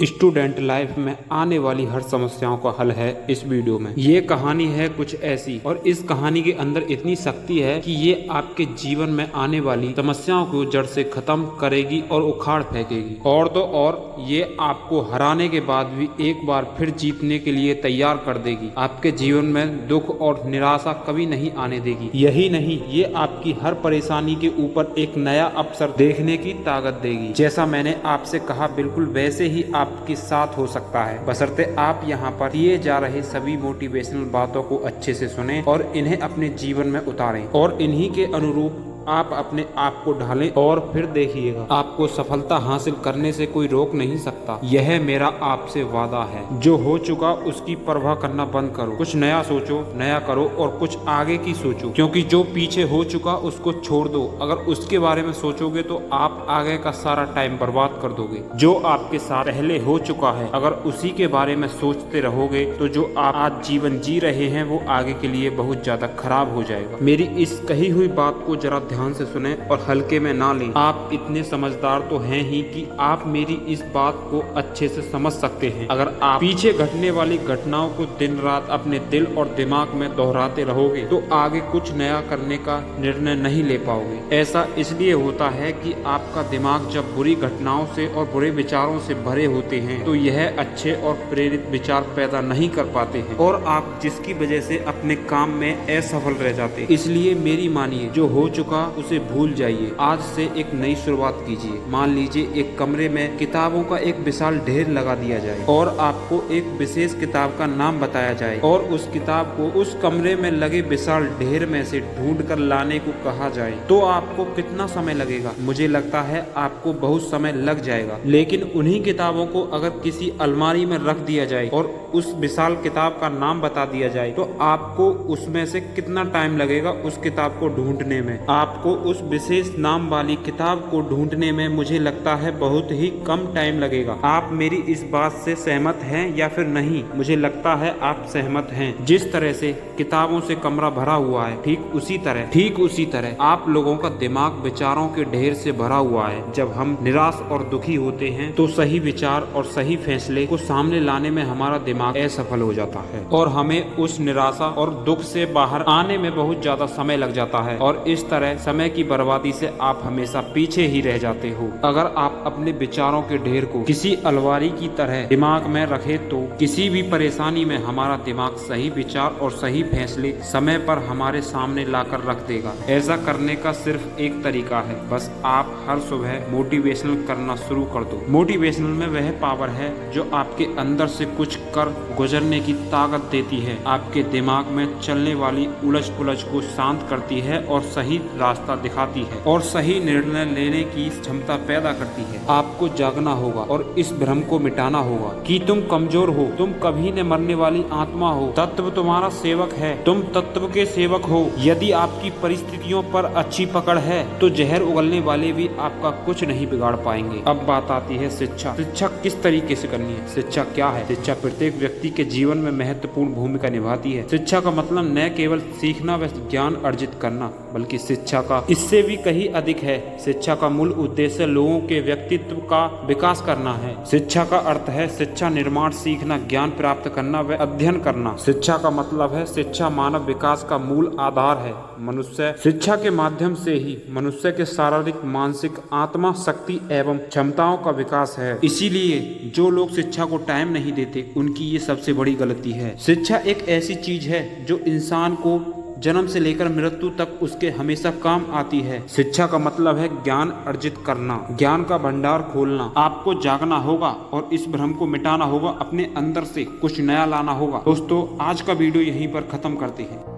Student life में आने वाली हर समस्याओं का हल है इस वीडियो में। ये कहानी है कुछ ऐसी और इस कहानी के अंदर इतनी शक्ति है कि ये आपके जीवन में आने वाली समस्याओं को जड़ से खत्म करेगी और उखाड़ फेंकेगी। और तो और ये आपको हराने के बाद भी एक बार फिर जीतने के लिए तैयार कर देगी। आपके जीवन में दुख और निराशा कभी नहीं आने देगी। यही नहीं, ये आपकी हर परेशानी के ऊपर एक नया अवसर देखने की ताकत देगी। जैसा मैंने आपसे कहा बिल्कुल वैसे ही आपके साथ हो सकता है, बशर्ते आप यहाँ पर दिए जा रहे सभी मोटिवेशनल बातों को अच्छे से सुनें और इन्हें अपने जीवन में उतारें और इन्हीं के अनुरूप आप अपने आप को ढालें और फिर देखिएगा आपको सफलता हासिल करने से कोई रोक नहीं सकता। यह मेरा आपसे वादा है। जो हो चुका उसकी परवाह करना बंद करो, कुछ नया सोचो, नया करो और कुछ आगे की सोचो, क्योंकि जो पीछे हो चुका उसको छोड़ दो। अगर उसके बारे में सोचोगे तो आप आगे का सारा टाइम बर्बाद कर दोगे। जो आपके साथ पहले हो चुका है अगर उसी के बारे में सोचते रहोगे तो जो आप आज जीवन जी रहे हैं वो आगे के लिए बहुत ज्यादा खराब हो जाएगा। मेरी इस कही हुई बात को जरा ध्यान से सुने और हल्के में ना लें। आप इतने समझदार तो हैं ही कि आप मेरी इस बात को अच्छे से समझ सकते हैं। अगर आप पीछे घटने वाली घटनाओं को दिन रात अपने दिल और दिमाग में दोहराते रहोगे तो आगे कुछ नया करने का निर्णय नहीं ले पाओगे। ऐसा इसलिए होता है कि आपका दिमाग जब बुरी घटनाओं से और बुरे विचारों से भरे होते हैं तो यह अच्छे और प्रेरित विचार पैदा नहीं कर पाते हैं और आप जिसकी वजह से अपने काम में असफल रह जाते हैं। इसलिए मेरी मानिए, जो हो चुका उसे भूल जाइए। आज से एक नई शुरुआत कीजिए। मान लीजिए एक कमरे में किताबों का एक विशाल ढेर लगा दिया जाए और आपको एक विशेष किताब का नाम बताया जाए और उस किताब को उस कमरे में लगे विशाल ढेर में से ढूंढ कर लाने को कहा जाए तो आपको कितना समय लगेगा? मुझे लगता है आपको बहुत समय लग जाएगा। लेकिन उन्हीं किताबों को अगर किसी अलमारी में रख दिया जाए और उस विशाल किताब का नाम बता दिया जाए तो आपको उसमें से कितना टाइम लगेगा उस किताब को ढूंढने में? आपको उस विशेष नाम वाली किताब को ढूंढने में मुझे लगता है बहुत ही कम टाइम लगेगा। आप मेरी इस बात से सहमत हैं या फिर नहीं? मुझे लगता है आप सहमत हैं। जिस तरह से किताबों से कमरा भरा हुआ है ठीक उसी तरह आप लोगों का दिमाग विचारों के ढेर से भरा हुआ है। जब हम निराश और दुखी होते हैं तो सही विचार और सही फैसले को सामने लाने में हमारा दिमाग असफल हो जाता है और हमें उस निराशा और दुख से बाहर आने में बहुत ज्यादा समय लग जाता है और इस तरह समय की बर्बादी से आप हमेशा पीछे ही रह जाते हो। अगर आप अपने विचारों के ढेर को किसी अलमारी की तरह दिमाग में रखे तो किसी भी परेशानी में हमारा दिमाग सही विचार और सही फैसले समय पर हमारे सामने लाकर रख देगा। ऐसा करने का सिर्फ एक तरीका है, बस आप हर सुबह मोटिवेशनल करना शुरू कर दो। मोटिवेशनल में वह पावर है जो आपके अंदर से कुछ कर गुजरने की ताकत देती है, आपके दिमाग में चलने वाली उलझ पुलझ को शांत करती है और सही रास्ता दिखाती है और सही निर्णय लेने की क्षमता पैदा करती है। आपको जागना होगा और इस भ्रम को मिटाना होगा कि तुम कमजोर हो, तुम कभी न मरने वाली आत्मा हो। तत्व तुम्हारा सेवक है, तुम तत्व के सेवक हो। यदि आपकी परिस्थितियों पर अच्छी पकड़ है तो जहर उगलने वाले भी आपका कुछ नहीं बिगाड़ पाएंगे। अब बात आती है शिक्षा। शिक्षा किस तरीके से करनी है? शिक्षा क्या है? शिक्षा प्रत्येक व्यक्ति के जीवन में महत्वपूर्ण भूमिका निभाती है। शिक्षा का मतलब न केवल सीखना व ज्ञान अर्जित करना बल्कि शिक्षा का इससे भी कहीं अधिक है। शिक्षा का मूल उद्देश्य लोगों के व्यक्तित्व का विकास करना है। शिक्षा का अर्थ है शिक्षा निर्माण, सीखना, ज्ञान प्राप्त करना व अध्ययन करना। शिक्षा का मतलब है शिक्षा मानव विकास का मूल आधार है। मनुष्य शिक्षा के माध्यम से ही मनुष्य के शारीरिक, मानसिक, आत्मा शक्ति एवं क्षमताओं का विकास है। इसीलिए जो लोग शिक्षा को टाइम नहीं देते उनकी ये सबसे बड़ी गलती है। शिक्षा एक ऐसी चीज है जो इंसान को जन्म से लेकर मृत्यु तक उसके हमेशा काम आती है। शिक्षा का मतलब है ज्ञान अर्जित करना, ज्ञान का भंडार खोलना। आपको जागना होगा और इस भ्रम को मिटाना होगा, अपने अंदर से कुछ नया लाना होगा। दोस्तों, आज का वीडियो यहीं पर खत्म करते हैं।